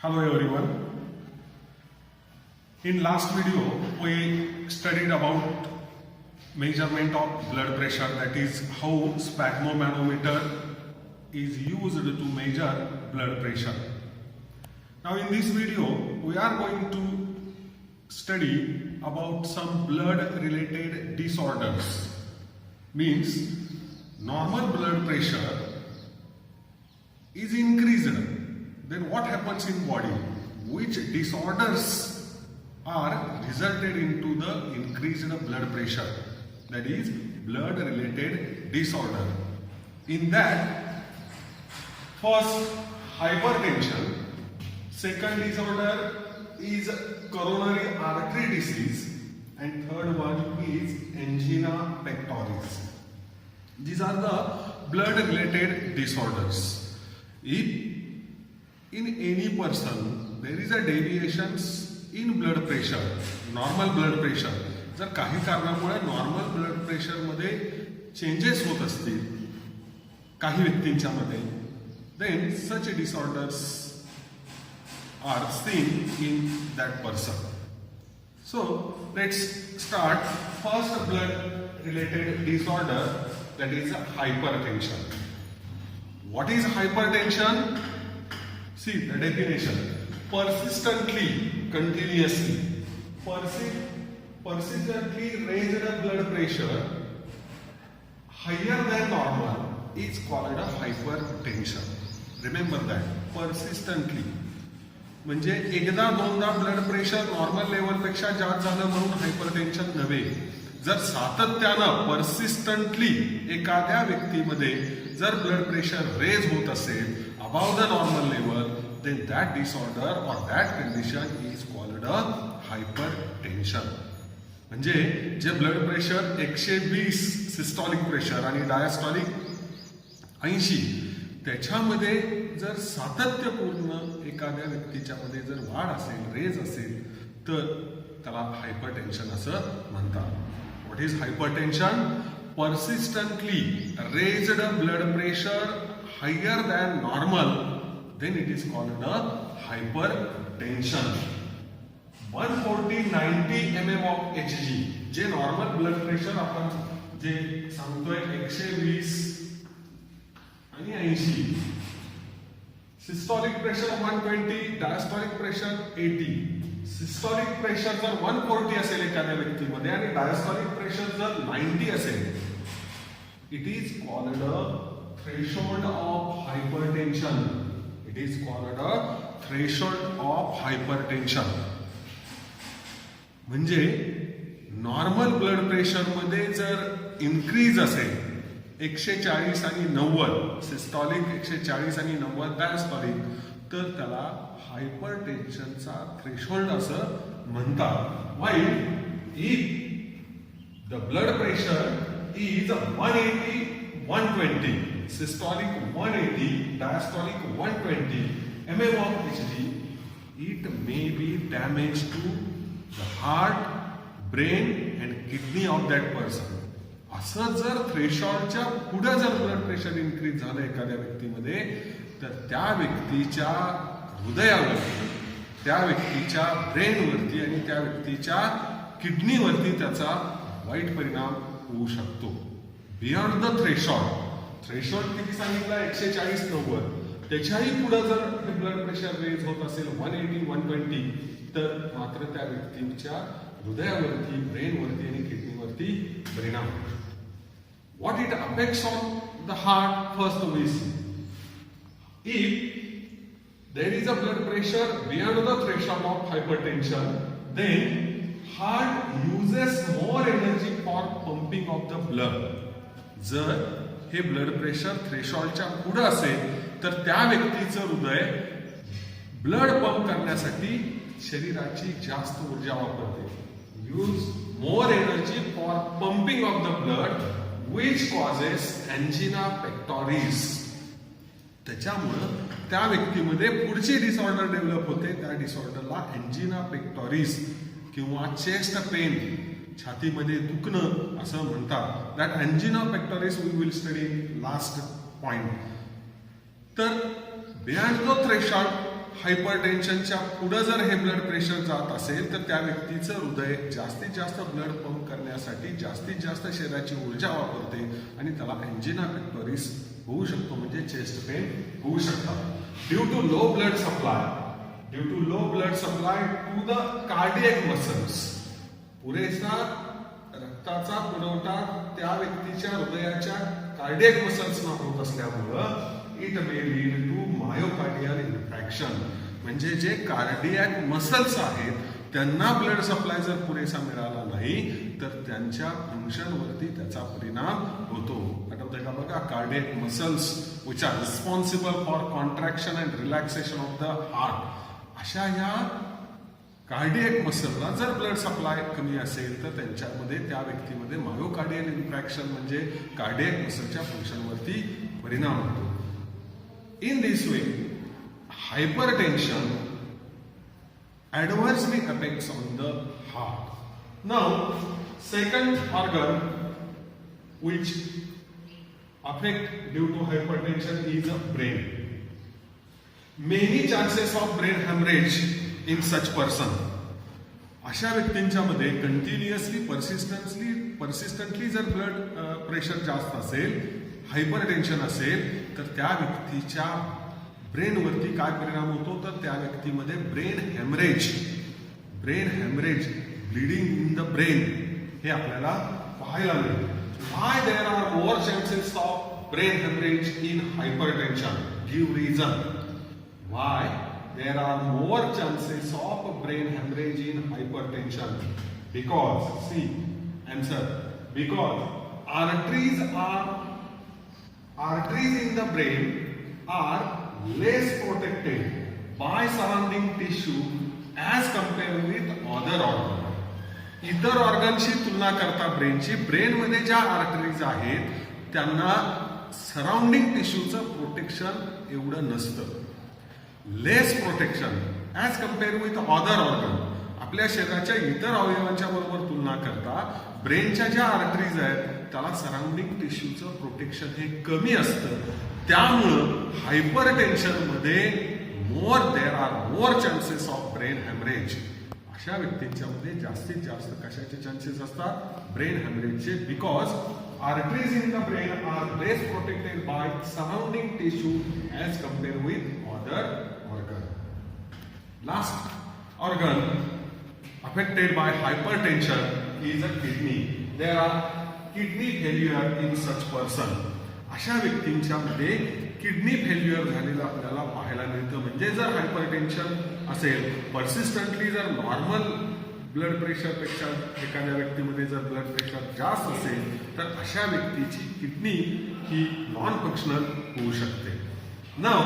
Hello everyone. In last video we studied about measurement of blood pressure, that is how sphygmomanometer is used to measure blood pressure. Now in this video we are going to study about some blood related disorders. Means normal blood pressure is increased, then what happens in body? Which disorders are resulted into the increased blood pressure? That is blood related disorder. In that, first hypertension, second disorder is coronary artery disease, and third one is angina pectoris. These are the blood related disorders. If in any person there is a deviations in blood pressure, normal blood pressure, जर काही कारणामुळे normal blood pressure मध्ये changes होत असतील काही व्यक्तींच्या मध्ये, then such disorders are seen in that person. So let's start. First blood related disorder, that is hypertension. What is hypertension? See the definition: persistently, continuously, persistently raised blood pressure higher than normal is called a hypertension. Remember that, persistently. म्हणजे एकदा दोनदा blood pressure normal level पेक्षा जास्त झालं म्हणून hypertension नव्हे. जर सातत्यानं पर्सिस्टंटली एखाद्या व्यक्तीमध्ये जर ब्लड प्रेशर रेज होत असेल above the normal level, then that disorder or that condition is called a hypertension. म्हणजे जे ब्लड प्रेशर 120 सिस्टॉलिक प्रेशर आणि डायस्टॉलिक 80, त्याच्यामध्ये जर सातत्यपूर्ण एखाद्या व्यक्तीच्या मध्ये जर वाढ असेल, रेज असेल, तर त्याला हायपरटेन्शन असं म्हणतात. What is hypertension? persistently raised blood pressure higher than normal, then it is called a hypertension. 140-90 mm of Hg, जे नॉर्मल ब्लड प्रेशर आपण जे सांगतोय 120 आणि 80, systolic pressure 120, diastolic pressure 80. Systolic pressure जर 140 असेल एखाद्या व्यक्तीमध्ये आणि डायस्टॉलिक प्रेशर जर 90 असेल, it is called a threshold of hypertension. It is called a threshold of hypertension. म्हणजे नॉर्मल ब्लड प्रेशर मध्ये जर इन्क्रीज असेल 140 आणि 90, सिस्टॉलिक 140 आणि 90, डायस्टॉलिक, तर त्याला हायपरटेन्शनचा थ्रेशोल्ड असं म्हणतात. While if the blood pressure is 180-120, systolic 180, diastolic 120 mm of Hg, it may be damage to the heart, brain and kidney of that person. असं जर थ्रेशोल्डच्या पुढे जर ब्लड प्रेशर इन्क्रीज झालं एखाद्या व्यक्तीमध्ये, तर त्या व्यक्तीच्या हृदयावरती, त्या व्यक्तीच्या ब्रेनवरती आणि त्या व्यक्तीच्या किडनीवरती त्याचा वाईट परिणाम होऊ शकतो. बियॉन्ड द थ्रेशोल्ड किती सांगितलं? 140-90. त्याच्याही पुढे जर ब्लड प्रेशर रेज होत असेल 180-120, तर मात्र त्या व्यक्तीच्या हृदयावरती, ब्रेनवरती आणि किडनीवरती परिणाम होतो. What it affects on the heart? First we see, if there is a blood pressure beyond the threshold of hypertension, then heart uses more energy for pumping of the blood. जर हे ब्लड प्रेशर थ्रेशोल्डच्या पुढे असेल, तर त्या व्यक्तीचं हृदय blood pump करण्यासाठी शरीराची जास्त ऊर्जा वापरते. Use more energy for pumping of the blood, which causes angina pectoris. त्याच्यामुळं त्या व्यक्तीमध्ये पुढची डिसऑर्डर डेव्हलप होते. त्या डिसऑर्डरला अँजिना पेक्टोरिस किंवा चेस्ट पेन, छातीमध्ये दुखणं असं म्हणतात. That angina pectoris we will study last point. तर बियॉन्ड द थ्रेशोल्ड हायपरटेन्शनच्या पुढे जर हे ब्लड प्रेशर जात असेल तर त्या व्यक्तीचं हृदय जास्तीत जास्त ब्लड पंप करण्यासाठी जास्तीत जास्त शरीराची ऊर्जा वापरते आणि त्याला एंजिना पेक्टोरिस होऊ शकतो, म्हणजे चेस्ट पेन होऊ शकतात. Due to low blood supply to the cardiac muscles, पुरेसा रक्ताचा पुरवठा त्या व्यक्तीच्या हृदयाच्या कार्डियक मसल्सना होत असल्यामुळं it may lead to myocardial infarction, म्हणजे जे कार्डियक मसल्स आहेत त्यांना ब्लड सप्लाय जर पुरेसा मिळाला नाही तर त्यांच्या फंक्शनवरती त्याचा परिणाम होतो. आठवतंय का बघा, cardiac muscles which are responsible for contraction and relaxation of the heart, अशा या कार्डियक मसलला जर ब्लड सप्लाय कमी असेल तर त्यांच्यामध्ये त्या व्यक्तीमध्ये मायोकार्डियल इन्फॅक्शन म्हणजे कार्डियक मसलच्या फंक्शनवरती परिणाम होतो. In this way hypertension adversely affects on the heart. Now, second organ which affect due to hypertension is the brain. Many chances of brain hemorrhage in such person. अशा व्यक्तींच्या मध्ये continuously परसिस्टंटली जर blood pressure जास्त असेल, hypertension असेल, तर त्या व्यक्तीच्या ब्रेनवरती काय परिणाम होतो, तर त्या व्यक्तीमध्ये brain haemorrhage, bleeding in the brain हे आपल्याला पाहायला मिळेल. Why there are more chances of brain haemorrhage in hypertension? Give reason why there are more chances of brain haemorrhage in hypertension. Because see answer, because arteries in the brain are less protected by surrounding tissue as compared with other organ. इतर ऑर्गनशी तुलना करता ब्रेनमध्ये ज्या arteries आहेत त्यांना surrounding टिश्यूचं protection एवढं नसतं. Less protection as compare with other organ. आपल्या शरीराच्या इतर अवयवांच्या बरोबर तुलना करता ब्रेनच्या ज्या आर्टरीज आहेत त्याला सराउंडिंग टिश्यूचं प्रोटेक्शन हे कमी असतं. त्यामुळं हायपरटेन्शन मध्ये there are more chances of brain haemorrhage. अशा व्यक्तींच्या मध्ये जास्तीत जास्त कशाचे चान्सेस असतात? ब्रेन हेमरेजचे. Because arteries in the brain are less protected by surrounding tissue as compare with other organ. Last organ affected by hypertension is a kidney. There are kidney failure in such person. अशा व्यक्तींच्या मध्ये kidney failure झालेलं आपल्याला पाहायला मिळतं. म्हणजे जर hypertension असेल, परसिस्टंटली जर नॉर्मल ब्लड प्रेशर पेक्षा एखाद्या व्यक्तीमध्ये जर ब्लड प्रेशर जास्त असेल तर अशा व्यक्तीची किडनी ही नॉन फंक्शनल होऊ शकते. Now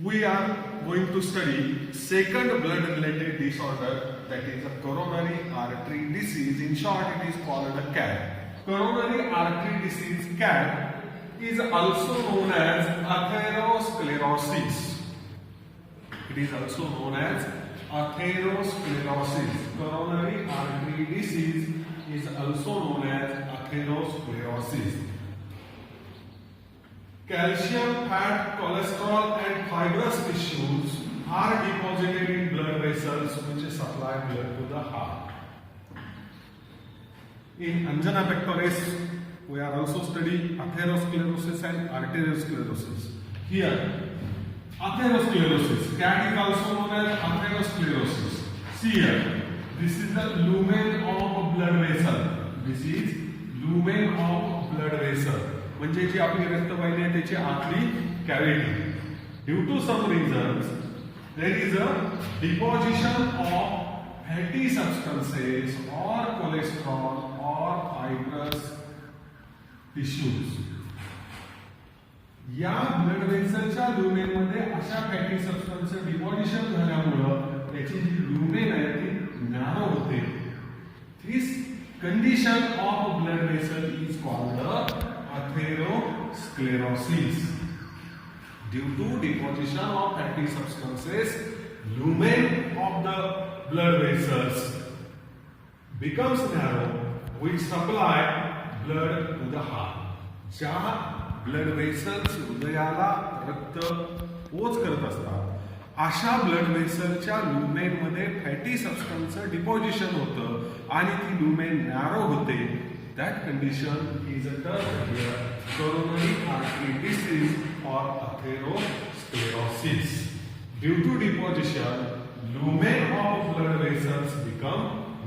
we are going to study second blood related disorder, that is a coronary artery disease. In short, it is called a CAD. Coronary artery disease, CAD, is also known as atherosclerosis. It is also known as atherosclerosis. Coronary artery disease is also known as atherosclerosis. Calcium, fat, cholesterol and fibrous tissues are deposited in blood vessels which supply blood to the heart. In angina pectoris, we are also studying atherosclerosis and arteriosclerosis. Here, atherosclerosis, CAD is also known as atherosclerosis. See here, this is the lumen of blood vessel. This is lumen of blood vessel. म्हणजे जी आपली रक्तवाहिनी आहे त्याची आतली cavity. Due to some reasons there is a deposition of fatty substances और cholesterol और fibrous tissues. या blood वेसलच्या lumen मध्ये अशा फॅटी सबस्टन्सचं डिपॉझिशन झाल्यामुळं त्याची जी ल्युमेन आहे ती नॅरो होते. This condition of blood vessel is called atherosclerosis. Due to deposition of fatty substances, lumen of the blood vessels becomes narrow, which supply blood to the heart. ज्या blood vessels हृदयाला रक्त ओझ करत असतात, अशा ब्लड वेसलच्या लुमेनमध्ये फॅटी सबस्टन्सचं deposition होतं आणि ती लुमेन नॅरो होते. That condition is a term here coronary artery disease or atherosclerosis. Due to deposition, lumen of blood vessels become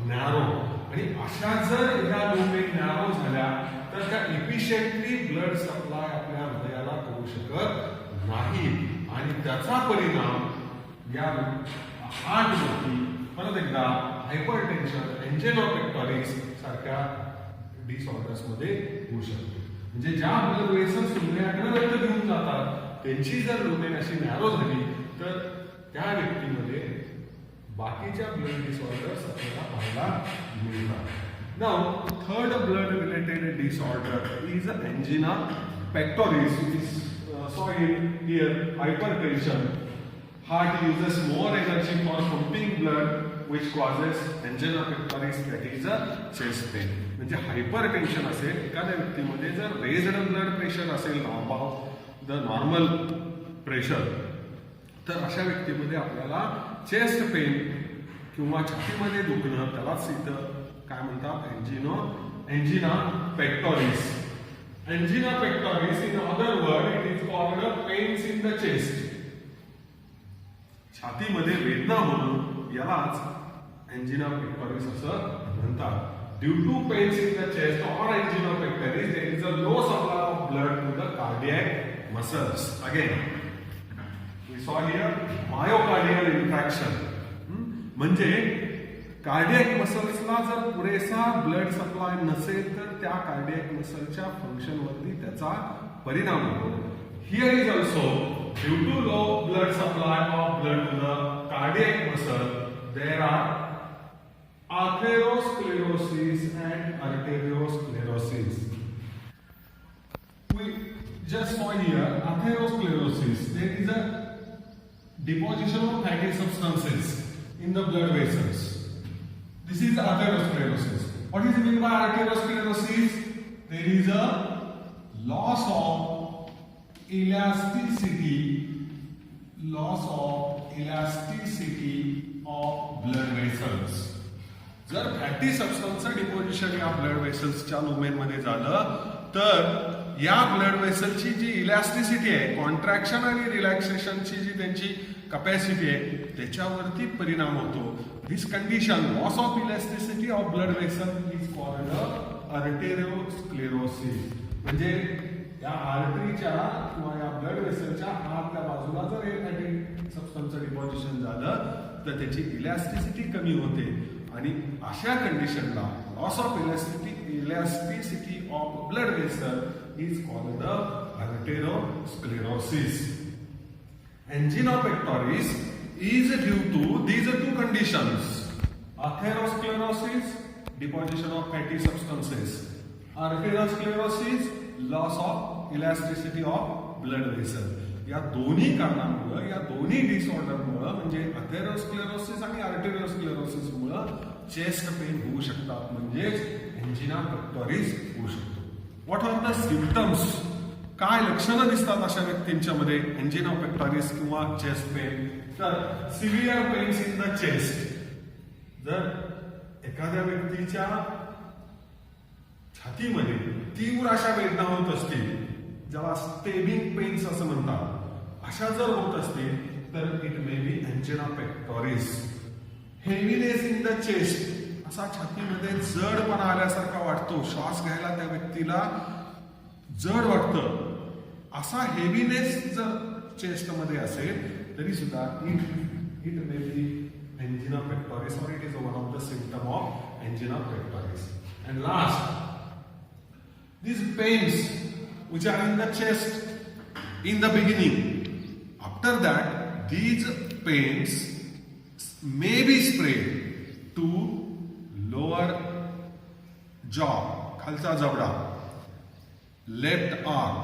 narrow. आणि अशा जर ह्या लुमेन नॅरो झाल्या तर त्या इफिशियंटली ब्लड सप्लाय आपल्या हृदयाला करू शकत नाही आणि त्याचा परिणाम या हार्टवरती परत एकदा हायपरटेन्शन, एंजियोपेक्टोरिस सारख्या डिसऑर्डर्स मध्ये होऊ शकतो. म्हणजे ज्या ब्लड वेसल्स हृदयाकडे रक्त घेऊन जातात त्यांची जर लुमेन अशी नॅरो झाली तर त्या व्यक्तीमध्ये बाकीच्या ब्लड डिसऑर्डर्स आपल्याला पाहायला मिळतात. Now third blood related disorder is angina pectoris, which is saw in here hypertension. Heart uses more energy for pumping blood, which causes angina pectoris, that is a chest pain. म्हणजे hypertension असेल एखाद्या व्यक्तीमध्ये, जर raised blood pressure असेल above the normal pressure, तर अशा व्यक्तीमध्ये आपल्याला चेस्ट पेन किंवा छातीमध्ये दुखणं, त्यालाच इथं काय म्हणतात, angina pectoris. Angina pectoris, in other word it is called pains in the chest. छातीमध्ये वेदना होणं यालाच एंजिना पेक्टोरिस असं म्हणतात. Due to pains in the chest or angina pectoris, there is a low supply of blood to the cardiac muscles. Again, we saw here myocardial infarction. म्हणजे cardiac मसल्सला जर पुरेसा blood supply नसेल तर त्या cardiac मसलच्या function वरती त्याचा परिणाम होतो. Here is also due to low blood supply of blood to the cardiac muscle, there are atherosclerosis and arteriosclerosis. We just saw here atherosclerosis. There is a deposition of fatty substances in the blood vessels. This is atherosclerosis. What is meant by atherosclerosis? There is a loss of elasticity of blood vessels. जर fatty सबस्टन्सचं deposition या blood वेसल्सच्या लुमेनमध्ये झालं तर या blood वेसलची जी इलॅस्टिसिटी आहे, कॉन्ट्रॅक्शन आणि रिलॅक्सेशनची जी त्यांची कपॅसिटी आहे त्याच्यावरती परिणाम होतो. This condition, loss of elasticity of blood vessel, is called arteriosclerosis. म्हणजे या आर्टरीच्या किंवा या ब्लड वेसलच्या आतल्या बाजूला जर फॅटी सबस्टन्सचं डिपॉझिशन झालं तर त्याची इलॅस्टिसिटी कमी होते आणि अशा कंडिशनला loss of elasticity of blood vessel is called arteriosclerosis. Angina pectoris is due to these two conditions: atherosclerosis, deposition of fatty substances; arteriosclerosis, loss of elasticity of blood vessel. या दोन्ही कारणांमुळे, या दोन्ही डिसऑर्डरमुळे म्हणजे अथेरोस्क्लेरोसिस आणि आर्टेरियोस्क्लेरोसिसमुळे चेस्ट पेन होऊ शकतात, म्हणजेच एंजिना पेक्टोरिस होऊ शकतो. What are the symptoms? काय लक्षणं दिसतात अशा व्यक्तींच्या मध्ये एंजिना पेक्टोरिस किंवा चेस्ट पेन? तर severe pains in the chest. जर एखाद्या व्यक्तीच्या छातीमध्ये तीव्र अशा वेदना होत असतील, ज्याला स्टेबिंग पेन्स असं म्हणतात, अशा जर होत असतील तर it may be angina pectoris. Heaviness in the chest, असा छातीमध्ये जडपणा आल्यासारखा वाटतो, श्वास घ्यायला त्या व्यक्तीला जड वाटतं, असा हेवीनेस जर चेस्ट मध्ये असेल तरी सुद्धा it may be angina pectoris और it is one of the symptom of angina pectoris. And last, these pains which are in the chest in the beginning, after that these pains may be spread to lower jaw, खालचा जबडा, left arm,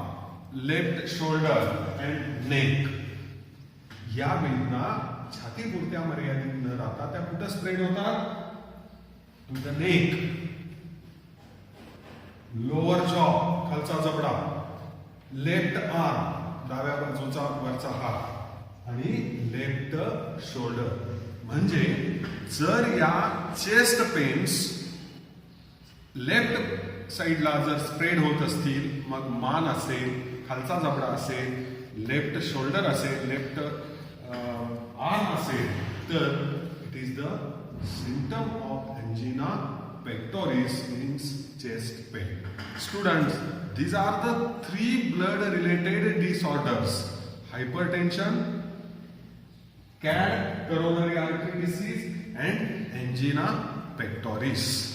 left shoulder and neck. या वेदना छातीपुरत्या मर्यादित न राहता त्या कुठं spread होतात? टू द नेक, लोअर जॉ, खालचा जबडा, लेफ्ट आर्म, डाव्या बाजूचा वरचा हात, आणि लेफ्ट शोल्डर. म्हणजे जर या चेस्ट पेन्स लेफ्ट साइडला जर स्प्रेड होत असतील, मग मान असेल, खालचा जबडा असेल, लेफ्ट शोल्डर असेल, लेफ्ट आर्म असेल, तर it is the symptom of angina pectoris means chest pain. Students, these are the 3 blood related disorders: hypertension, CAD, coronary artery disease, and angina pectoris.